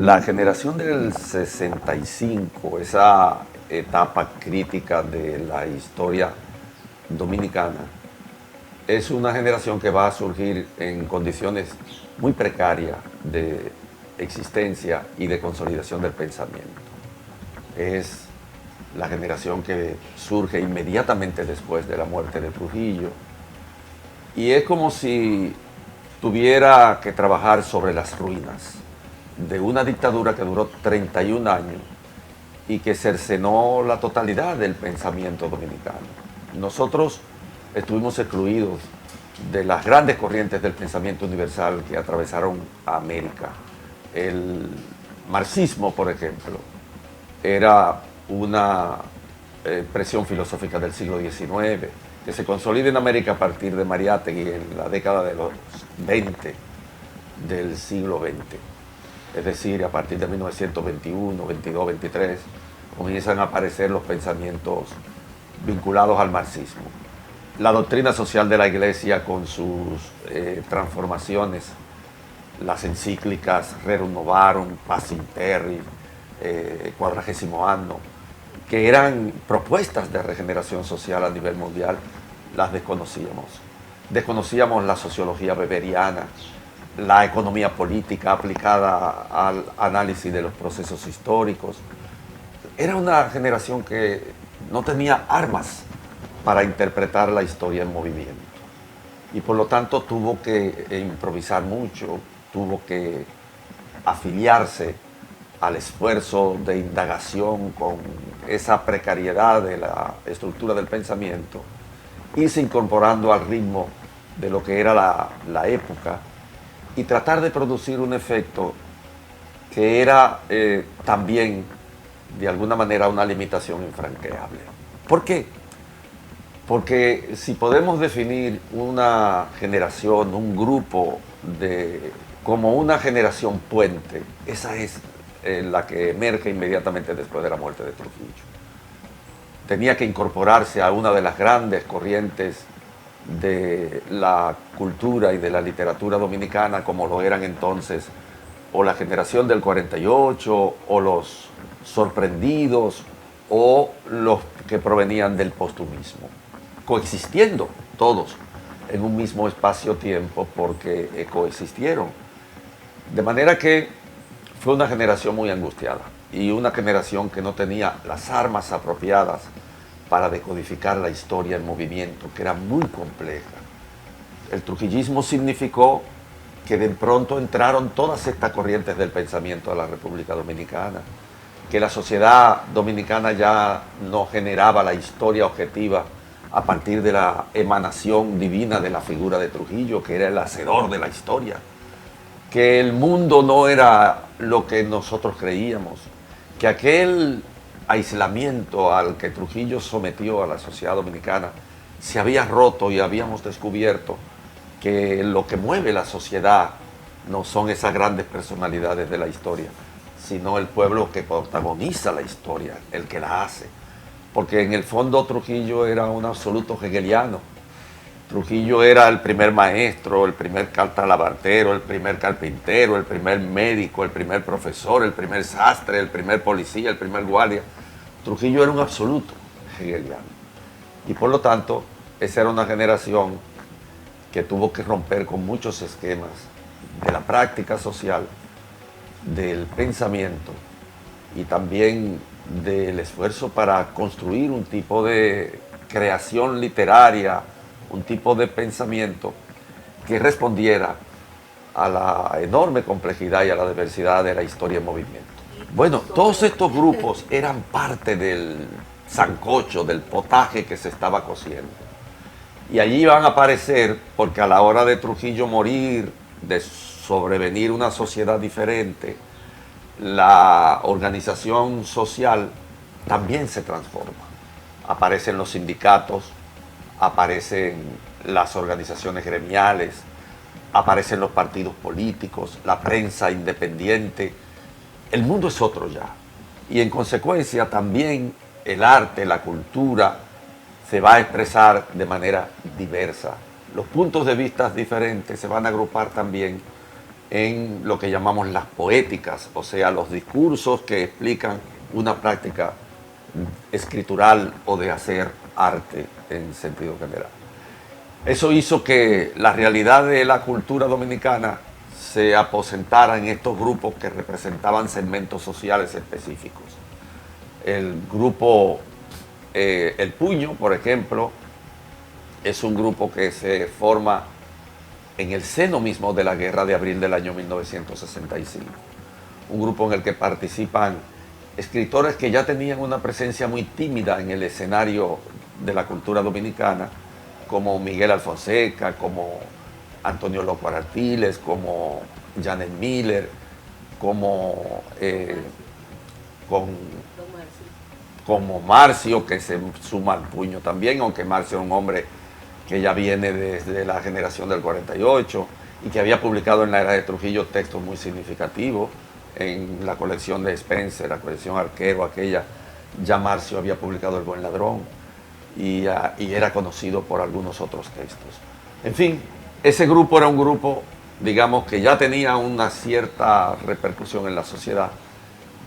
La generación del 65, esa etapa crítica de la historia dominicana, es una generación que va a surgir en condiciones muy precarias de existencia y de consolidación del pensamiento. Es la generación que surge inmediatamente después de la muerte de Trujillo y es como si tuviera que trabajar sobre las ruinas de una dictadura que duró 31 años y que cercenó la totalidad del pensamiento dominicano. Nosotros estuvimos excluidos de las grandes corrientes del pensamiento universal que atravesaron a América. El marxismo, por ejemplo, era una expresión filosófica del siglo XIX, que se consolida en América a partir de Mariátegui en la década de los 20 del siglo XX. Es decir, a partir de 1921, 22, 23, comienzan a aparecer los pensamientos vinculados al marxismo. La doctrina social de la Iglesia con sus transformaciones, las encíclicas Rerum Novarum, Pacem Terris, Quadragésimo Anno, que eran propuestas de regeneración social a nivel mundial, las desconocíamos. Desconocíamos la sociología weberiana, la economía política aplicada al análisis de los procesos históricos. Era una generación que no tenía armas para interpretar la historia en movimiento. Y por lo tanto tuvo que improvisar mucho, tuvo que afiliarse al esfuerzo de indagación con esa precariedad de la estructura del pensamiento, irse incorporando al ritmo de lo que era la época y tratar de producir un efecto que era también, de alguna manera, una limitación infranqueable. ¿Por qué? Porque si podemos definir una generación, un grupo como una generación puente, esa es la que emerge inmediatamente después de la muerte de Trujillo. Tenía que incorporarse a una de las grandes corrientes de la cultura y de la literatura dominicana, como lo eran entonces o la generación del 48, o los sorprendidos, o los que provenían del postumismo, coexistiendo todos en un mismo espacio-tiempo porque coexistieron. De manera que fue una generación muy angustiada y una generación que no tenía las armas apropiadas para decodificar la historia en movimiento, que era muy compleja. El trujillismo significó que de pronto entraron todas estas corrientes del pensamiento a la República Dominicana, que la sociedad dominicana ya no generaba la historia objetiva a partir de la emanación divina de la figura de Trujillo, que era el hacedor de la historia, que el mundo no era lo que nosotros creíamos, que aquel aislamiento al que Trujillo sometió a la sociedad dominicana se había roto y habíamos descubierto que lo que mueve la sociedad no son esas grandes personalidades de la historia, sino el pueblo que protagoniza la historia, el que la hace. Porque en el fondo Trujillo era un absoluto hegeliano. Trujillo era el primer maestro, el primer catalabartero, el primer carpintero, el primer médico, el primer profesor, el primer sastre, el primer policía, el primer guardia. Trujillo era un absoluto hegeliano. Y por lo tanto, esa era una generación que tuvo que romper con muchos esquemas de la práctica social, del pensamiento y también del esfuerzo para construir un tipo de creación literaria, un tipo de pensamiento que respondiera a la enorme complejidad y a la diversidad de la historia en movimiento. Bueno, todos estos grupos eran parte del sancocho, del potaje que se estaba cociendo. Y allí van a aparecer, porque a la hora de Trujillo morir, de sobrevenir una sociedad diferente, la organización social también se transforma. Aparecen los sindicatos, aparecen las organizaciones gremiales, aparecen los partidos políticos, la prensa independiente. El mundo es otro ya. Y en consecuencia también el arte, la cultura, se va a expresar de manera diversa. Los puntos de vista diferentes se van a agrupar también en lo que llamamos las poéticas, o sea, los discursos que explican una práctica escritural o de hacer arte en sentido general. Eso hizo que la realidad de la cultura dominicana se aposentara en estos grupos que representaban segmentos sociales específicos. El grupo El Puño, por ejemplo, es un grupo que se forma en el seno mismo de la Guerra de Abril del año 1965. Un grupo en el que participan escritores que ya tenían una presencia muy tímida en el escenario de la cultura dominicana, como Miguel Alfonseca, como Antonio López Artiles, como Janet Miller, como Marcio, que se suma al Puño también, aunque Marcio es un hombre que ya viene desde la generación del 48 y que había publicado en la era de Trujillo textos muy significativos en la colección de Spencer, la colección Arquero, aquella. Ya Marcio había publicado El Buen Ladrón y era conocido por algunos otros textos. En fin, ese grupo era un grupo, digamos, que ya tenía una cierta repercusión en la sociedad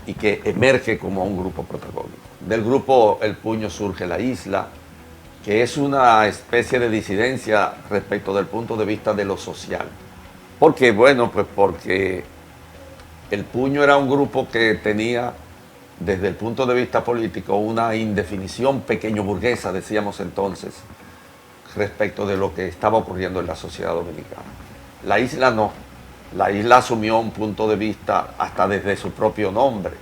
y que emerge como un grupo protagónico. Del grupo El Puño surge La Isla, que es una especie de disidencia respecto del punto de vista de lo social. ¿Por qué? Bueno, pues porque El Puño era un grupo que tenía, desde el punto de vista político, una indefinición pequeño burguesa, decíamos entonces, respecto de lo que estaba ocurriendo en la sociedad dominicana. La Isla no. La Isla asumió un punto de vista hasta desde su propio nombre,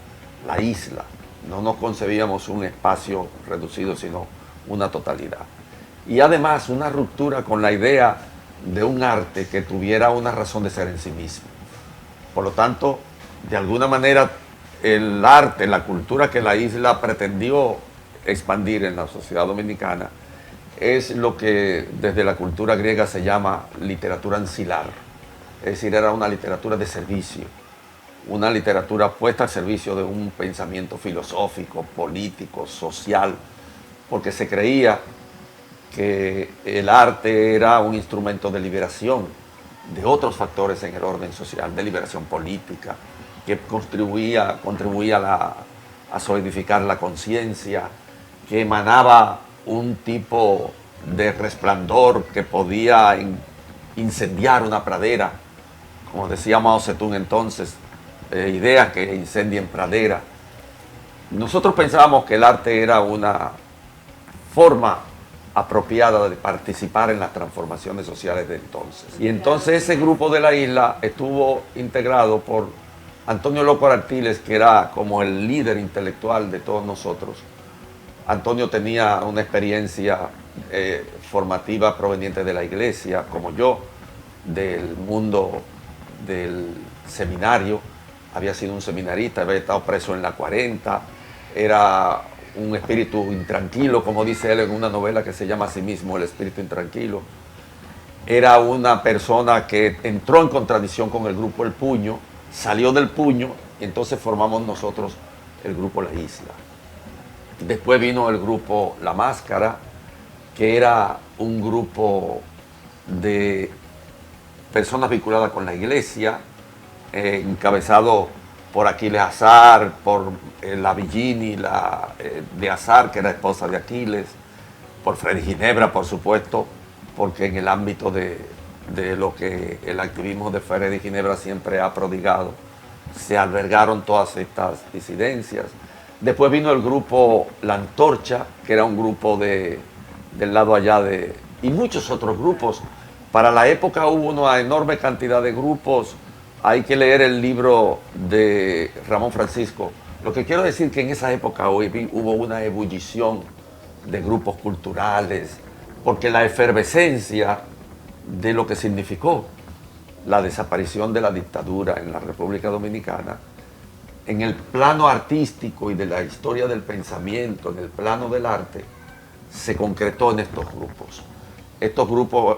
la Isla. No nos concebíamos un espacio reducido, sino una totalidad. Y además una ruptura con la idea de un arte que tuviera una razón de ser en sí mismo. Por lo tanto, de alguna manera, el arte, la cultura que la Isla pretendió expandir en la sociedad dominicana es lo que desde la cultura griega se llama literatura ancilar. Es decir, era una literatura de servicio, una literatura puesta al servicio de un pensamiento filosófico, político, social, porque se creía que el arte era un instrumento de liberación de otros factores en el orden social, de liberación política, que contribuía a solidificar la conciencia, que emanaba un tipo de resplandor que podía incendiar una pradera, como decía Mao Zedong entonces, ideas que incendien pradera. Nosotros pensábamos que el arte era una forma apropiada de participar en las transformaciones sociales de entonces. Y entonces ese grupo de la Isla estuvo integrado por Antonio López Artiles, que era como el líder intelectual de todos nosotros. Antonio tenía una experiencia formativa proveniente de la iglesia, como yo, del mundo del seminario. Había sido un seminarista, había estado preso en la 40, era un espíritu intranquilo, como dice él en una novela que se llama a sí mismo El espíritu intranquilo. Era una persona que entró en contradicción con el grupo El Puño, salió del Puño, y entonces formamos nosotros el grupo La Isla. Después vino el grupo La Máscara, que era un grupo de personas vinculadas con la iglesia, encabezado por Aquiles Azar, por la Villini, de Azar, que era esposa de Aquiles, por Freddy Ginebra, por supuesto, porque en el ámbito de lo que el activismo de Freddy Ginebra siempre ha prodigado, se albergaron todas estas disidencias. Después vino el grupo La Antorcha, que era un grupo del lado allá y muchos otros grupos. Para la época hubo una enorme cantidad de grupos. Hay que leer el libro de Ramón Francisco. Lo que quiero decir que en esa época hubo una ebullición de grupos culturales, porque la efervescencia de lo que significó la desaparición de la dictadura en la República Dominicana, en el plano artístico y de la historia del pensamiento, en el plano del arte, se concretó en estos grupos. Estos grupos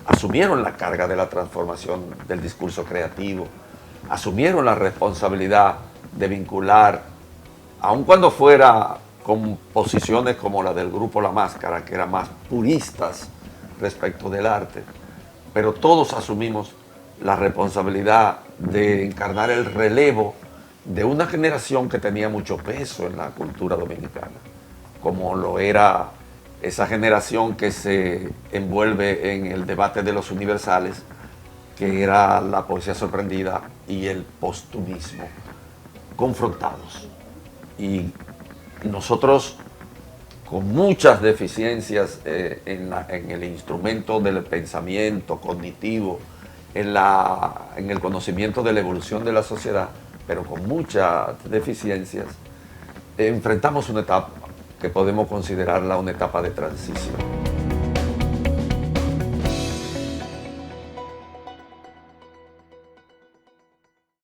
asumieron la carga de la transformación del discurso creativo, asumieron la responsabilidad de vincular, aun cuando fuera con posiciones como la del grupo La Máscara, que eran más puristas respecto del arte, pero todos asumimos la responsabilidad de encarnar el relevo de una generación que tenía mucho peso en la cultura dominicana, como lo era esa generación que se envuelve en el debate de los universales, que era la poesía sorprendida y el postumismo, confrontados. Y nosotros, con muchas deficiencias en el instrumento del pensamiento cognitivo, en el conocimiento de la evolución de la sociedad, pero con muchas deficiencias, enfrentamos una etapa que podemos considerarla una etapa de transición.